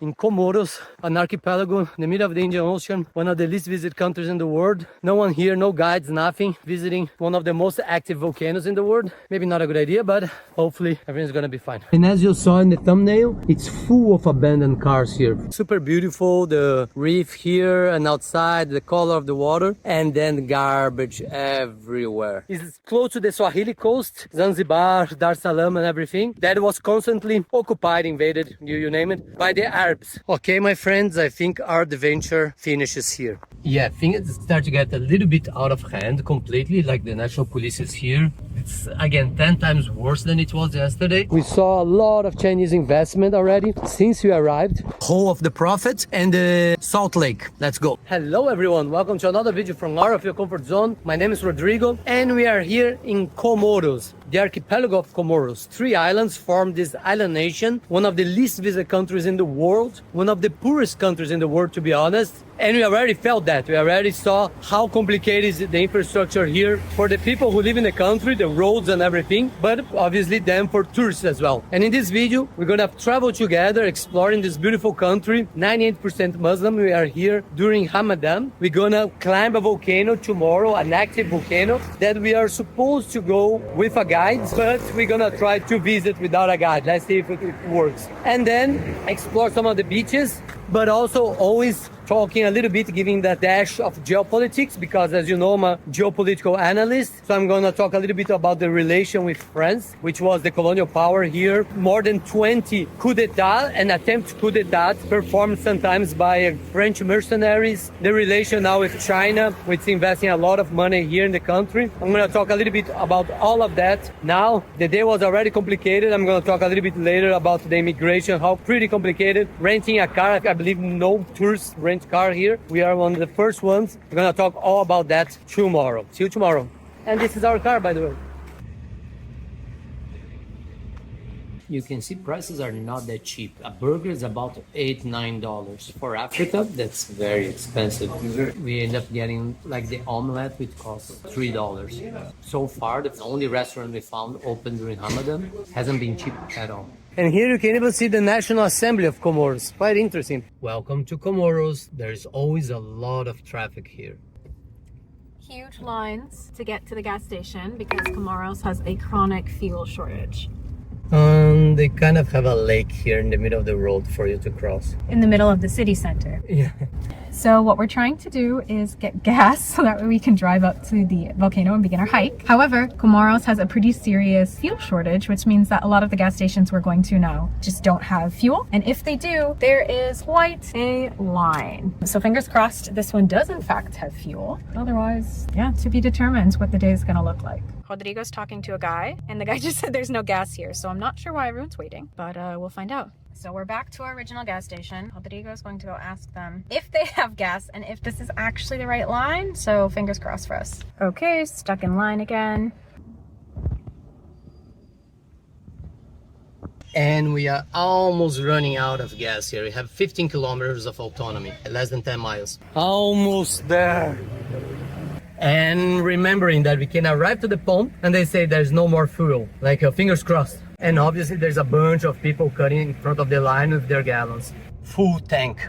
in Comoros, an archipelago in the middle of the Indian Ocean, one of the least visited countries in the world. No one here, no guides, nothing. Visiting one of the most active volcanoes in the world. Maybe not a good idea, but hopefully everything's gonna be fine. And as you saw in the thumbnail, it's full of abandoned cars here. Super beautiful, the reef here and outside, the color of the water, and then garbage everywhere. It's close to the Swahili coast, Zanzibar, Dar es Salaam and everything. That was constantly occupied, invaded, you name it, by the Arabs. Okay, my friends, I think our adventure finishes here. Yeah, things start to get a little bit out of hand completely, like the national police is here. It's again 10 times worse than it was yesterday. We saw a lot of Chinese investment already since we arrived. Home of the Prophet and the Salt Lake. Let's go. Hello everyone, welcome to another video from out of your comfort zone. My name is Rodrigo and we are here in Comoros, the archipelago of Comoros. 3 islands form this island nation, one of the least visited countries in the world, one of the poorest countries in the world, to be honest. And we already felt that. We already saw how complicated is the infrastructure here for the people who live in the country, the roads and everything, but obviously then for tourists as well. And in this video, we're gonna travel together, exploring this beautiful country, 98% Muslim. We are here during Ramadan. We're gonna climb a volcano tomorrow, an active volcano that we are supposed to go with a guide, but we're gonna try to visit without a guide. Let's see if it works. And then explore some of the beaches, but also always talking a little bit, giving that dash of geopolitics, because as you know, I'm a geopolitical analyst. So I'm gonna talk a little bit about the relation with France, which was the colonial power here. More than 20 coup d'etat and attempt coup d'etat performed sometimes by French mercenaries. The relation now with China, which is investing a lot of money here in the country. I'm gonna talk a little bit about all of that. Now, the day was already complicated. I'm gonna talk a little bit later about the immigration, how pretty complicated. Renting a car, I believe no tourists rent car here. We are one of the first ones. We're gonna talk all about that tomorrow. See you tomorrow. And this is our car, by the way. You can see prices are not that cheap. A burger is about $8-9. For Africa, that's very expensive. We end up getting like the omelette, which costs $3. So far, the only restaurant we found open during Ramadan hasn't been cheap at all. And here you can even see the National Assembly of Comoros. Quite interesting. Welcome to Comoros. There's always a lot of traffic here. Huge lines to get to the gas station because Comoros has a chronic fuel shortage. They kind of have a lake here in the middle of the road for you to cross. In the middle of the city center. Yeah. So what we're trying to do is get gas so that way we can drive up to the volcano and begin our hike. However, Comoros has a pretty serious fuel shortage, which means that a lot of the gas stations we're going to now just don't have fuel. And if they do, there is quite a line. So fingers crossed this one does in fact have fuel. Otherwise, yeah, to be determined what the day is going to look like. Rodrigo's talking to a guy and the guy just said there's no gas here. So I'm not sure why everyone's waiting, but we'll find out. So we're back to our original gas station. Rodrigo is going to go ask them if they have gas and if this is actually the right line. So fingers crossed for us. Okay, stuck in line again. And we are almost running out of gas here. We have 15 kilometers of autonomy, less than 10 miles. Almost there. And remembering that we can arrive to the pump and they say there's no more fuel, like fingers crossed. And obviously there's a bunch of people cutting in front of the line with their gallons. Full tank.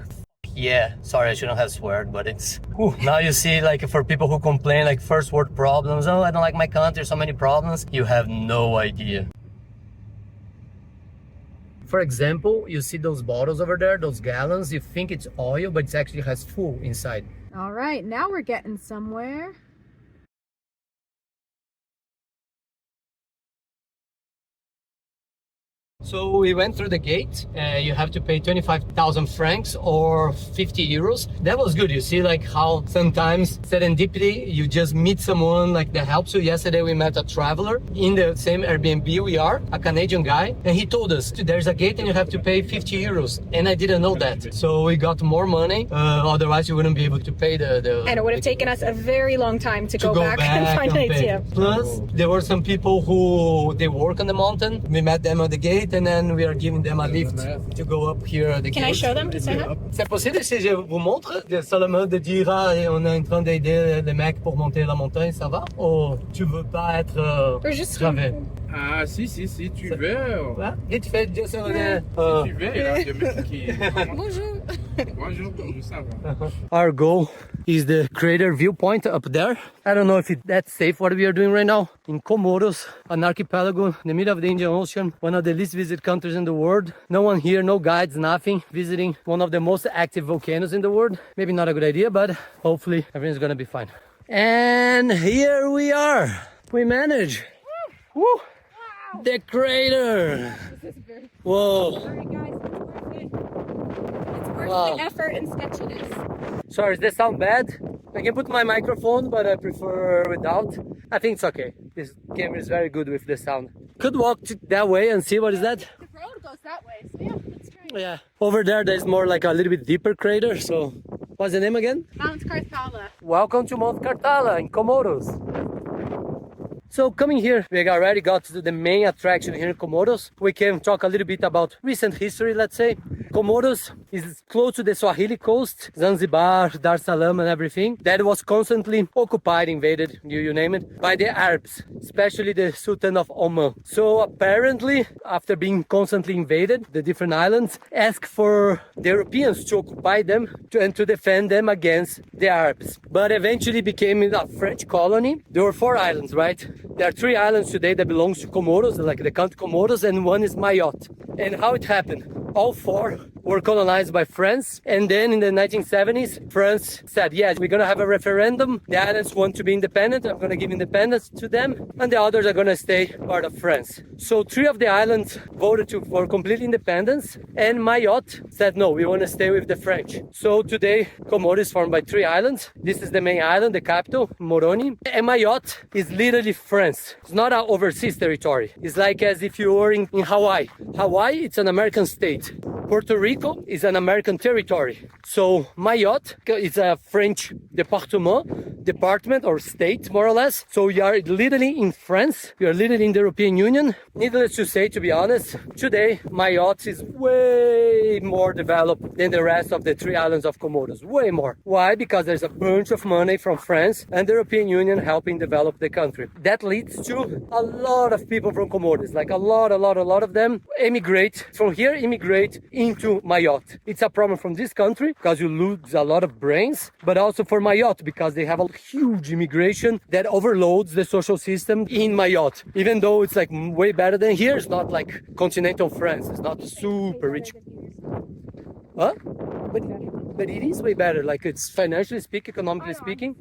Yeah, sorry, I shouldn't have sweared, but it's... Now you see, like, for people who complain, like, first world problems, oh, I don't like my country, so many problems, you have no idea. For example, you see those bottles over there, those gallons, you think it's oil, but it actually has fuel inside. All right, now we're getting somewhere. So we went through the gate. You have to pay 25,000 francs or 50 euros. That was good. You see like how sometimes serendipity, you just meet someone like that helps you. Yesterday we met a traveler in the same Airbnb we are, a Canadian guy, and he told us there's a gate and you have to pay 50 euros. And I didn't know that. So we got more money. Otherwise you wouldn't be able to pay the and it would have taken us a very long time to go back and find an ATM. Plus there were some people who they work on the mountain. We met them at the gate and then we are giving them a lift to go up here. Can I show them to say hi? C'est possible si je vous montre seulement de dire on est en train d'aider les mecs pour monter la montagne, ça va? Ou tu veux pas être gravé? Ah, si, tu veux. Ouais, vite fait, juste on est... Si tu veux, il y a des mecs qui... Bonjour. Bonjour, ça va. Our goal is the crater viewpoint up there. I don't know if that's safe what we are doing right now. In Comoros, an archipelago in the middle of the Indian Ocean, one of the least visited countries in the world. No one here, no guides, nothing. Visiting one of the most active volcanoes in the world. Maybe not a good idea, but hopefully everything's gonna be fine. And here we are. We managed. Woo! Wow. The crater. This is very Whoa. Alright guys, it's worth it. It's worth Wow. the effort and sketchiness. Sorry, does that sound bad? I can put my microphone, but I prefer without. I think it's okay. This camera is very good with the sound. Could walk that way and see what is that? The road goes that way, so yeah, let's try. Yeah. Over there's more like a little bit deeper crater. So, what's the name again? Mount Karthala. Welcome to Mount Karthala in Comoros. So coming here, we already got to the main attraction here in Comoros. We can talk a little bit about recent history, let's say. Comoros is close to the Swahili coast, Zanzibar, Dar es Salaam and everything. That was constantly occupied, invaded, you name it, by the Arabs, especially the Sultan of Oman. So apparently, after being constantly invaded, the different islands asked for the Europeans to occupy them and to defend them against the Arabs. But eventually became a French colony. There were 4 islands, right? There are 3 islands today that belongs to Comoros, like the country Comoros, and one is Mayotte. And how it happened? All 4 were colonized by France, and then in the 1970s, France said, yes, we're gonna have a referendum. The islands want to be independent. I'm gonna give independence to them, and the others are gonna stay part of France. So 3 of the islands voted for complete independence, and Mayotte said, no, we wanna stay with the French. So today, Comoros is formed by 3 islands. This is the main island, the capital, Moroni. And Mayotte is literally France. It's not an overseas territory. It's like as if you were in Hawaii. Hawaii, it's an American state. Puerto Rico is an American territory. So Mayotte is a French department or state, more or less. So you are literally in France. You are literally in the European Union. Needless to say, to be honest, today Mayotte is way more developed than the rest of the 3 islands of Comoros. Way more. Why? Because there's a bunch of money from France and the European Union helping develop the country. That leads to a lot of people from Comoros, like a lot of them immigrate into Mayotte. It's a problem from this country because you lose a lot of brains, but also for Mayotte because they have a huge immigration that overloads the social system in Mayotte. Even though it's like way better than here, it's not like continental France. It's not super rich. Huh? But it is way better. Like it's financially speaking, economically speaking.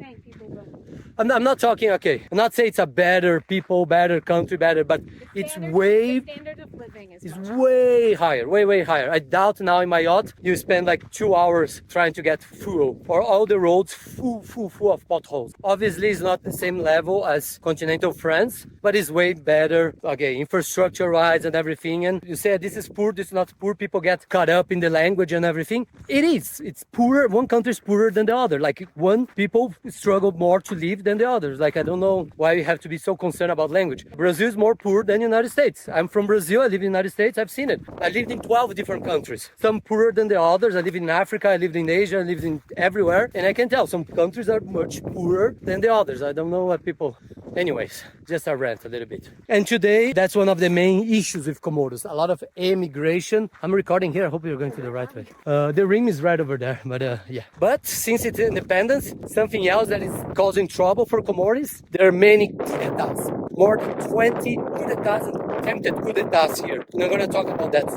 I'm not talking, okay, I'm not saying it's a better people, better country, better, but it's way, the standard of living is way higher, way higher. I doubt now in Mayotte, you spend like 2 hours trying to get fuel, or all the roads full of potholes. Obviously, it's not the same level as continental France, but it's way better, okay, infrastructure-wise and everything. And you say this is poor, this is not poor, people get caught up in the language and everything. It is, it's poorer, one country is poorer than the other. Like one people struggle more to live than the others. Like I don't know why we have to be so concerned about language. Brazil is more poor than the United States. I'm from Brazil, I live in the United States, I've seen it. I lived in 12 different countries. Some poorer than the others. I lived in Africa, I lived in Asia, I lived in everywhere. And I can tell some countries are much poorer than the others. I don't know what people... Anyways, just a rant a little bit. And today, that's one of the main issues with Comoros. A lot of immigration. I'm recording here, I hope you're going to the right way. The rim is right over there, but yeah. But since it's independence, something else that is causing trouble for Comoros, there are many coup d'etats. More than 20 coup d'etats and attempted coup d'etats here. And I'm going to talk about that.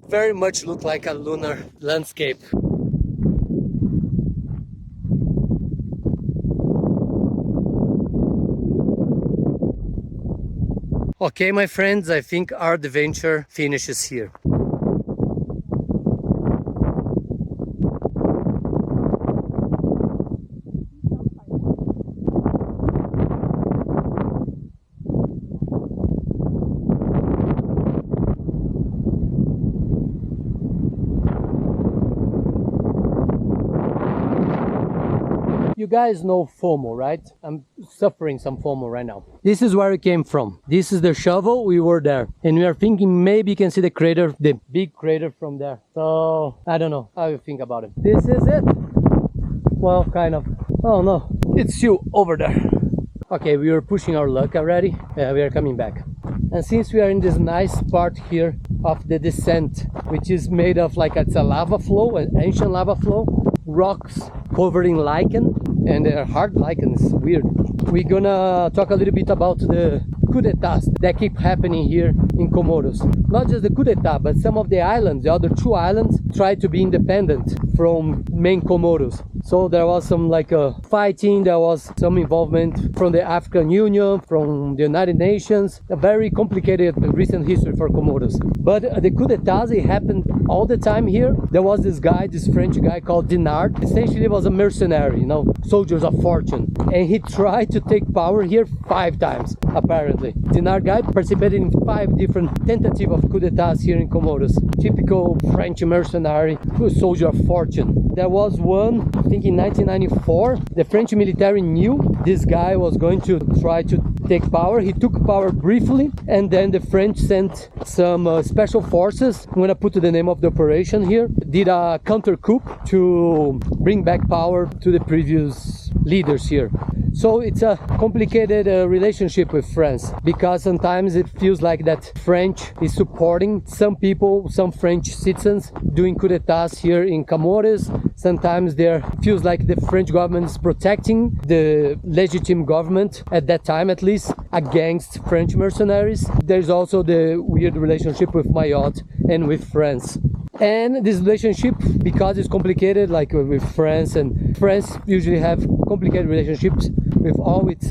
Very much look like a lunar landscape. Okay, my friends, I think our adventure finishes here. You guys know FOMO, right? I'm suffering some FOMO right now. This is where we came from. This is the shovel. We were there. And we are thinking maybe you can see the crater, the big crater from there. So, I don't know how you think about it. This is it. Well, kind of. Oh no, it's you over there. Okay, we were pushing our luck already. Yeah, we are coming back. And since we are in this nice part here of the descent, which is made of like it's a lava flow, an ancient lava flow, rocks covered in lichen, and they're hard lichen. It's weird. We're gonna talk a little bit about the coup d'etats that keep happening here in Comoros. Not just the coup d'etat, but some of the islands, the other two islands, tried to be independent from main Comoros. So there was some like fighting, there was some involvement from the African Union, from the United Nations. A very complicated recent history for Comoros. But the coup d'etats, it happened all the time here. There was this guy, this French guy called Dinard. Essentially he was a mercenary, you know, soldiers of fortune. And he tried to take power here 5 times, apparently. Dinard guy participated in 5 different tentatives of coup d'etats here in Comoros. Typical French mercenary, soldier of fortune. There was one, I think in 1994, the French military knew this guy was going to try to take power. He took power briefly, and then the French sent some special forces. I'm gonna put the name of the operation here. Did a counter coup to bring back power to the previous leaders here. So it's a complicated relationship with France, because sometimes it feels like that French is supporting some people, some French citizens doing coup d'etats here in Comores. Sometimes there feels like the French government is protecting the legitimate government at that time, at least, against French mercenaries. There's also the weird relationship with Mayotte and with France. And this relationship, because it's complicated, like with France, and France usually have complicated relationships with all its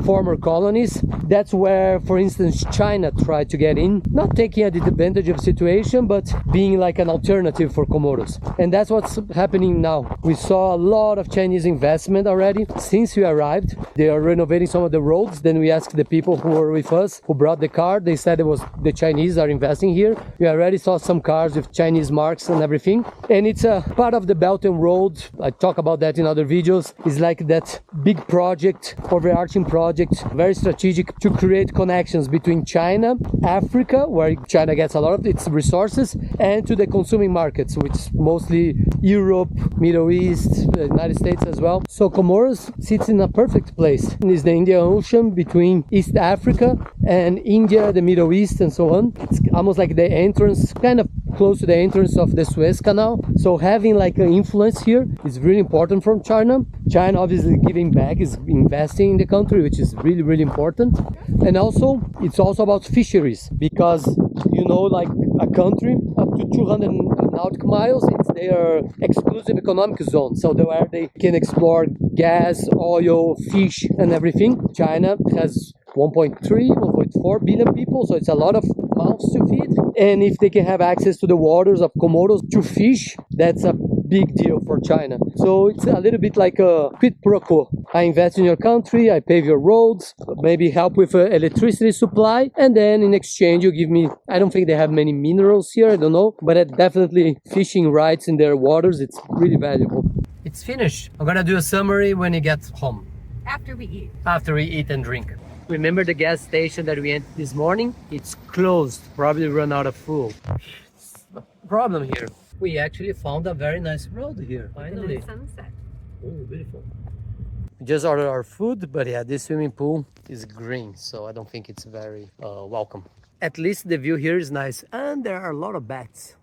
former colonies. That's where, for instance, China tried to get in, not taking advantage of the situation, but being like an alternative for Comoros. And that's what's happening now. We saw a lot of Chinese investment already since we arrived. They are renovating some of the roads. Then we asked the people who were with us, who brought the car. They said it was the Chinese are investing here. We already saw some cars with Chinese marks and everything. And it's a part of the Belt and Road. I talk about that in other videos. It's like that big project, overarching project, very strategic, to create connections between China, Africa, where China gets a lot of its resources, and to the consuming markets, which is mostly Europe, Middle East, the United States as well. So Comoros sits in a perfect place. It's the Indian Ocean between East Africa and India, the Middle East, and so on. It's almost like the entrance, kind of close to the entrance of the Suez Canal. So having like an influence here is really important from China. China obviously giving back, is investing in the country, which is really, really important. And also, it's also about fisheries, because, you know, like a country up to 200 nautical miles, it's their exclusive economic zone. So where they can explore gas, oil, fish, and everything. China has 1.3, 1.4 billion people, so it's a lot of mouths to feed. And if they can have access to the waters of Comoros to fish, that's a big deal for China. So it's a little bit like a quid pro quo. I invest in your country, I pave your roads, maybe help with electricity supply, and then in exchange you give me, I don't think they have many minerals here, I don't know, but definitely fishing rights in their waters, it's really valuable. It's finished. I'm gonna do a summary when you get home. After we eat. After we eat and drink. Remember the gas station that we entered this morning? It's closed, probably run out of fuel. Problem here. We actually found a very nice road here, finally. Sunset. Oh, beautiful. We just ordered our food, but yeah, this swimming pool is green, so I don't think it's very welcome. At least the view here is nice, and there are a lot of bats.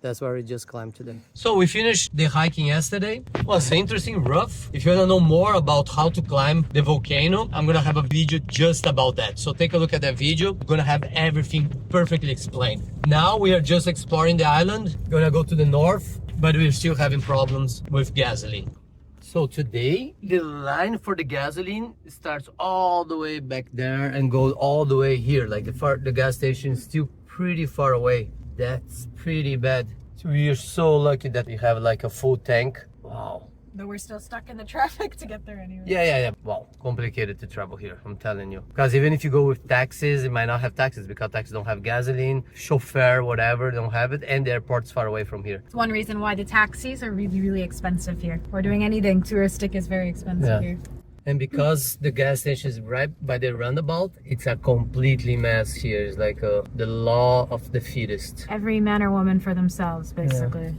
That's where we just climbed today. So we finished the hiking yesterday. It was interesting, rough. If you want to know more about how to climb the volcano, I'm gonna have a video just about that. So take a look at that video. I'm gonna have everything perfectly explained. Now we are just exploring the island. Gonna go to the north, but we're still having problems with gasoline. So today, the line for the gasoline starts all the way back there and goes all the way here. Like the gas station is still pretty far away. That's pretty bad. So we are so lucky that we have like a full tank. Wow. Though we're still stuck in the traffic to get there anyway. Yeah. Well, complicated to travel here, I'm telling you. Because even if you go with taxis, it might not have taxis because taxis don't have gasoline, chauffeur, whatever, don't have it, and the airport's far away from here. It's one reason why the taxis are really, really expensive here. Or doing anything touristic is very expensive here. And because the gas station is right by the roundabout, it's a completely mess here. It's like the law of the fittest. Every man or woman for themselves, basically.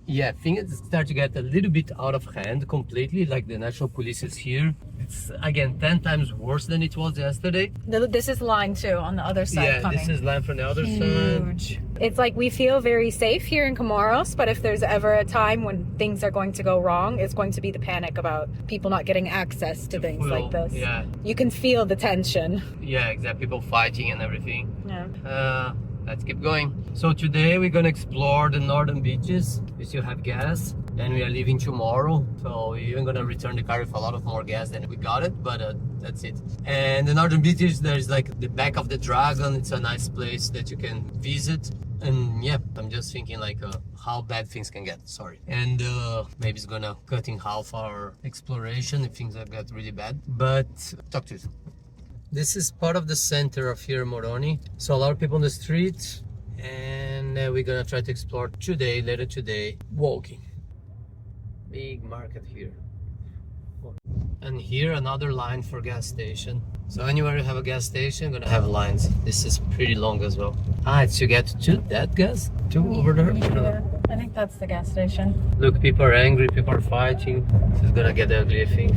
Yeah, things start to get a little bit out of hand completely. Like the national police is here. It's again 10 times worse than it was yesterday. This is line 2 on the other side. Yeah, coming. this is line from the other Huge. side. It's like we feel very safe here in Comoros, but if there's ever a time when things are going to go wrong, it's going to be the panic about people not getting access to things like this. Yeah. You can feel the tension. Yeah, exactly. People fighting and everything. Yeah. Let's keep going. So today we're gonna explore the northern beaches. We still have gas, and we are leaving tomorrow. So we're even gonna return the car with a lot of more gas than we got it, but that's it. And the northern beaches, there's like the back of the dragon. It's a nice place that you can visit. And yeah, I'm just thinking like how bad things can get. Sorry. And maybe it's gonna cut in half our exploration if things have got really bad. But talk to you. This is part of the center of here, Moroni. So a lot of people on the street, and we're gonna try to explore later today, walking. Big market here. And here another line for gas station. So anywhere you have a gas station, gonna have lines. This is pretty long as well. It's to get to that gas? To over there? Yeah, I think that's the gas station. Look, people are angry, people are fighting. This is gonna get ugly, I think.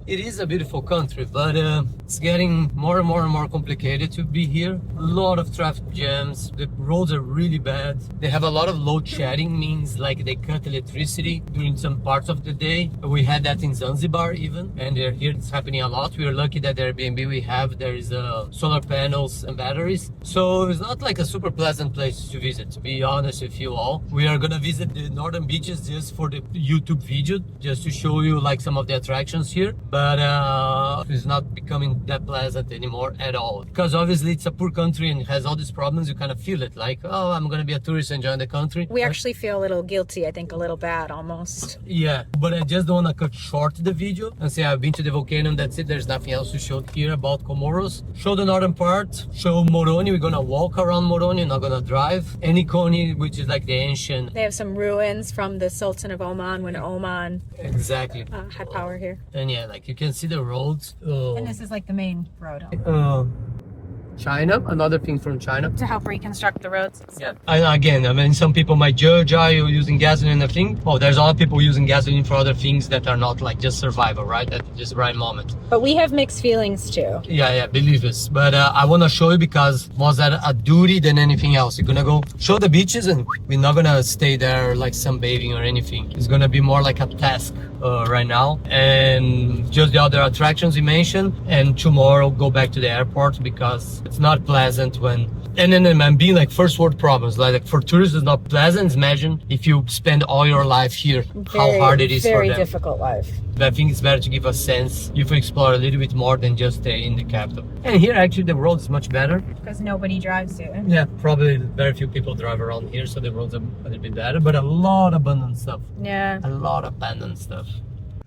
It is a beautiful country, but it's getting more and more complicated to be here. A lot of traffic jams. The roads are really bad. They have a lot of load shedding, means like they cut electricity during some parts of the day. We had that in Zanzibar even, and here it's happening a lot. We are lucky that the Airbnb we have, there is solar panels and batteries. So it's not like a super pleasant place to visit, to be honest with you all. We are gonna visit the northern beaches just for the YouTube video, just to show you like some of the attractions here. But it's not becoming that pleasant anymore at all, because obviously it's a poor country and it has all these problems. You kind of feel it like, oh, I'm gonna be a tourist enjoying the country. We actually feel a little guilty, I think a little bad almost. Yeah, but I just don't want to cut short the video and say I've been to the volcano and that's it. There's nothing else to show here about Comoros. Show the northern part, show Moroni. We're gonna walk around Moroni, not gonna drive. And Nikoni, which is like the ancient. They have some ruins from the Sultan of Oman when Oman exactly had power here. And yeah, like you can see the roads. And this is like the main road. China, another thing from China. To help reconstruct the roads. Yeah. And again, I mean, some people might judge, are you using gasoline and everything? Oh, there's a lot of people using gasoline for other things that are not like just survival, right? At just the right moment. But we have mixed feelings too. Yeah, believe us. But I want to show you because more that a duty than anything else. You're gonna go show the beaches and we're not gonna stay there like sunbathing or anything. It's gonna be more like a task right now. And just the other attractions we mentioned. And tomorrow go back to the airport because it's not pleasant when and then I'm being like first world problems, like for tourists it's not pleasant. Imagine if you spend all your life here, how hard it is for them. Very difficult life. But I think it's better to give a sense if you explore a little bit more than just stay in the capital. And here actually the road is much better. Because nobody drives here. Yeah, probably very few people drive around here, so the roads are a little bit better, but a lot of abandoned stuff. Yeah. A lot of abandoned stuff.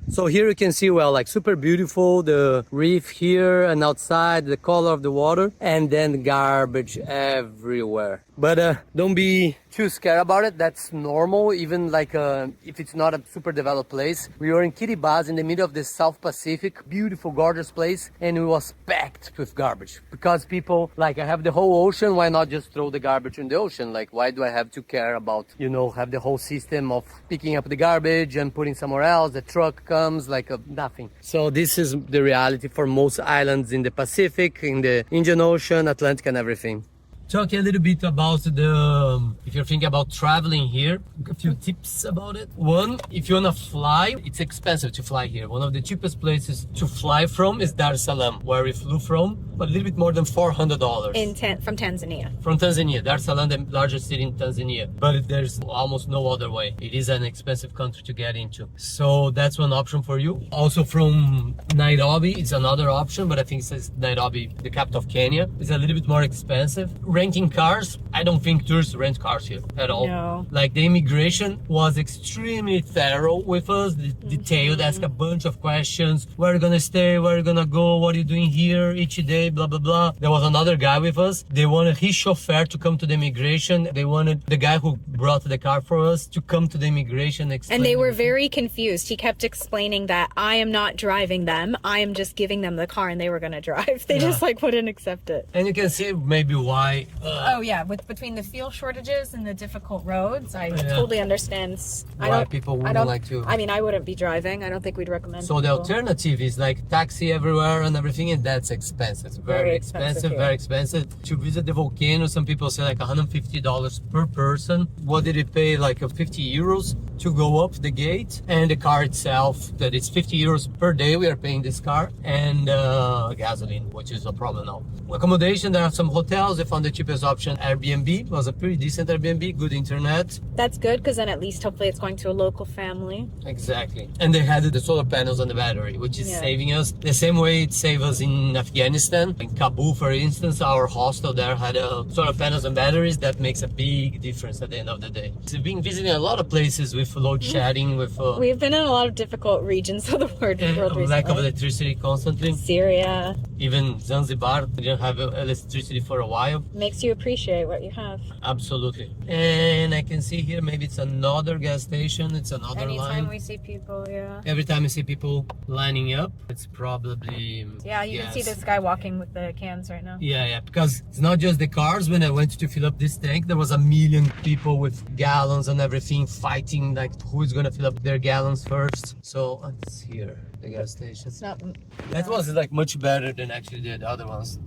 So here you can see, well, like super beautiful, the reef here and outside, the color of the water, and then garbage everywhere. But don't be too scared about it. That's normal, even like if it's not a super developed place. We were in Kiribati in the middle of the South Pacific, beautiful, gorgeous place, and it was packed with garbage. Because people, like I have the whole ocean, why not just throw the garbage in the ocean? Like why do I have to care about, you know, have the whole system of picking up the garbage and putting somewhere else, the truck comes, like nothing. So this is the reality for most islands in the Pacific, in the Indian Ocean, Atlantic and everything. Talk a little bit about if you're thinking about traveling here, a few tips about it. One, if you want to fly, it's expensive to fly here. One of the cheapest places to fly from is Dar es Salaam, where we flew from, but a little bit more than $400. From Tanzania. From Tanzania. Dar es Salaam, the largest city in Tanzania. But there's almost no other way. It is an expensive country to get into. So that's one option for you. Also from Nairobi, it's another option, but I think it says Nairobi, the capital of Kenya, is a little bit more expensive. renting cars, I don't think tourists rent cars here at all. No. Like the immigration was extremely thorough with us, detailed, asked a bunch of questions. Where are you gonna stay? Where are you gonna go? What are you doing here each day? Blah, blah, blah. There was another guy with us. They wanted his chauffeur to come to the immigration. They wanted the guy who brought the car for us to come to the immigration. And they were very confused. He kept explaining that I am not driving them. I am just giving them the car and they were going to drive. They just like wouldn't accept it. And you can see maybe why. Oh yeah, between the fuel shortages and the difficult roads, I totally understand. Why people wouldn't like to. I mean, I wouldn't be driving. I don't think we'd recommend. So the alternative is like taxi everywhere and everything, and that's expensive. Very expensive, very expensive. To visit the volcano, some people say like $150 per person. What did it pay? Like 50 euros to go up the gate, and the car itself, that is 50 euros per day we are paying this car, and gasoline, which is a problem now. Accommodation, there are some hotels. They found the cheapest option, Airbnb. It was a pretty decent Airbnb, good internet. That's good, because then at least hopefully it's going to a local family. Exactly. And they had the solar panels on the battery, which is saving us. The same way it saved us in Afghanistan. In Kabul, for instance, our hostel there had solar panels and batteries. That makes a big difference at the end of the day. We've been visiting a lot of places with load shedding, with we've been in a lot of difficult regions of the world recently. Lack of electricity constantly. Syria. Even Zanzibar didn't have electricity for a while. Makes you appreciate what you have. Absolutely. And I can see here, maybe it's another gas station. It's another line. Anytime we see people, Every time we see people lining up, it's probably you can see this guy walking with the cans right now. Yeah, because it's not just the cars. When I went to fill up this tank, there was 1 million people with gallons and everything fighting like who is gonna fill up their gallons first. So it's here, the gas station. It's not. That was like much better than actually the other ones.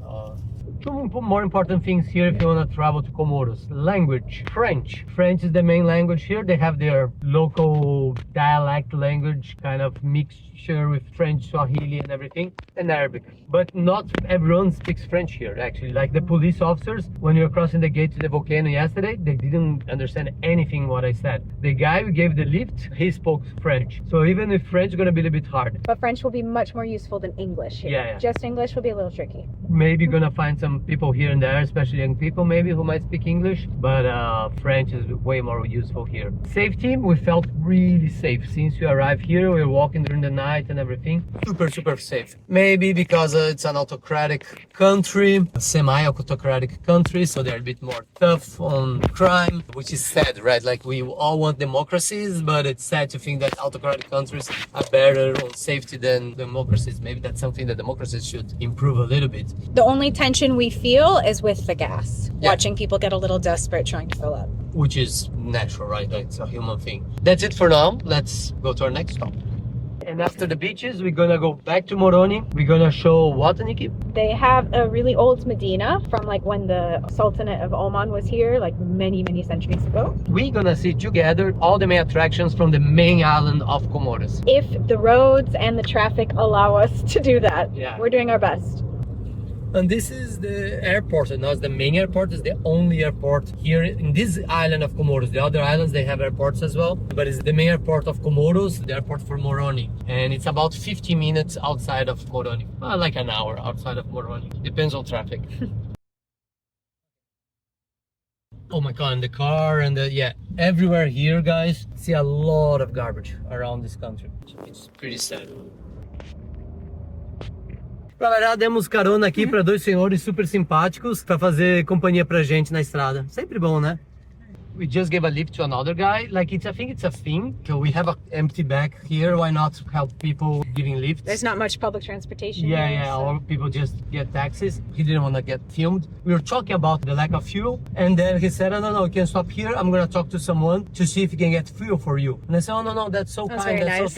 Two more important things here if you want to travel to Comoros. Language, French. French is the main language here. They have their local dialect language, kind of mixture with French, Swahili and everything, and Arabic. But not everyone speaks French here, actually. Like the police officers, when you were crossing the gate to the volcano yesterday, they didn't understand anything what I said. The guy who gave the lift, he spoke French. So even if French is going to be a little bit hard. But French will be much more useful than English here. Yeah. Just English will be a little tricky. Maybe gonna find some people here and there, especially young people maybe, who might speak English, but French is way more useful here. Safety, we felt really safe since we arrived here. We were walking during the night and everything. Super safe. Maybe because it's an autocratic country, semi-autocratic country, so they're a bit more tough on crime, which is sad, right? Like we all want democracies, but it's sad to think that autocratic countries are better on safety than democracies. Maybe that's something that democracies should improve a little bit. The only tension we feel is with the gas. Watching people get a little desperate trying to fill up. Which is natural, right? It's a human thing. That's it for now. Let's go to our next stop. And after the beaches, we're gonna go back to Moroni. We're gonna show what, Nikki? They have a really old Medina from like when the Sultanate of Oman was here, like many centuries ago. We're gonna see together all the main attractions from the main island of Comoros. If the roads and the traffic allow us to do that, we're doing our best. And this is the airport, and not the main airport. It's the only airport here in this island of Comoros. The other islands, they have airports as well, but it's the main airport of Comoros, the airport for Moroni. And it's about 50 minutes outside of Moroni. Well, like an hour outside of Moroni. Depends on traffic. Oh my god, and the car and everywhere here, guys, see a lot of garbage around this country. It's pretty sad. Galera, demos carona aqui para dois senhores super simpáticos para fazer companhia pra gente na estrada. Sempre bom, né? We just gave a lift to another guy. Like I think it's a thing. We have an empty bag here. Why not help people giving lifts? There's not much public transportation. Or people just get taxis. He didn't want to get filmed. We were talking about the lack of fuel, and then he said, no, you can stop here. I'm gonna talk to someone to see if he can get fuel for you. And I said, no, that's so kind. That's nice. So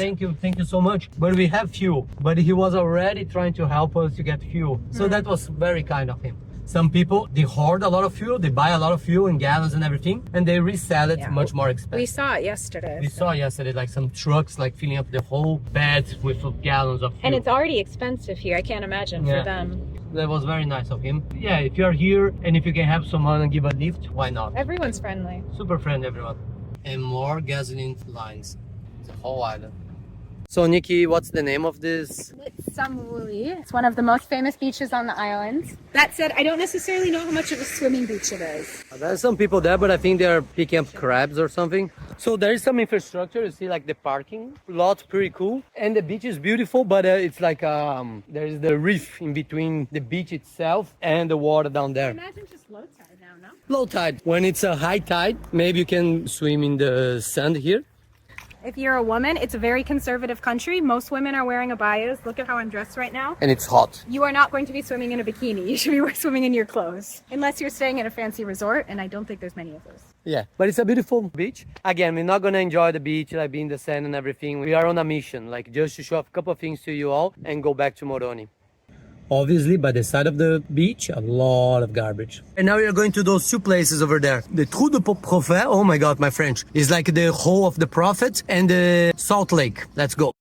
thank you so much. But we have fuel. But he was already trying to help us to get fuel. So that was very kind of him. Some people, they hoard a lot of fuel, they buy a lot of fuel in gallons and everything, and they resell it much more expensive. We saw it yesterday. We saw yesterday, like some trucks like filling up the whole bed with gallons of fuel. And it's already expensive here, I can't imagine for them. That was very nice of him. Yeah, if you're here and if you can help someone and give a lift, why not? Everyone's friendly. Super friendly, everyone. And more gasoline lines. The whole island. So Nikki, what's the name of this? Mitsamiouli. It's one of the most famous beaches on the island. That said, I don't necessarily know how much of a swimming beach it is. There's some people there, but I think they're picking up crabs or something. So there is some infrastructure. You see like the parking lot, pretty cool. And the beach is beautiful, but it's like there's the reef in between the beach itself and the water down there. Imagine just low tide now, no? Low tide. When it's a high tide, maybe you can swim in the sand here. If you're a woman, it's a very conservative country. Most women are wearing abayas. Look at how I'm dressed right now. And it's hot. You are not going to be swimming in a bikini. You should be swimming in your clothes. Unless you're staying at a fancy resort, and I don't think there's many of those. Yeah, but it's a beautiful beach. Again, we're not gonna enjoy the beach, like be in the sand and everything. We are on a mission, like just to show off a couple of things to you all and go back to Moroni. Obviously, by the side of the beach, a lot of garbage. And now we are going to those two places over there. The Trou de Prophète, oh my God, my French, is like the hole of the prophet, and the Salt Lake. Let's go.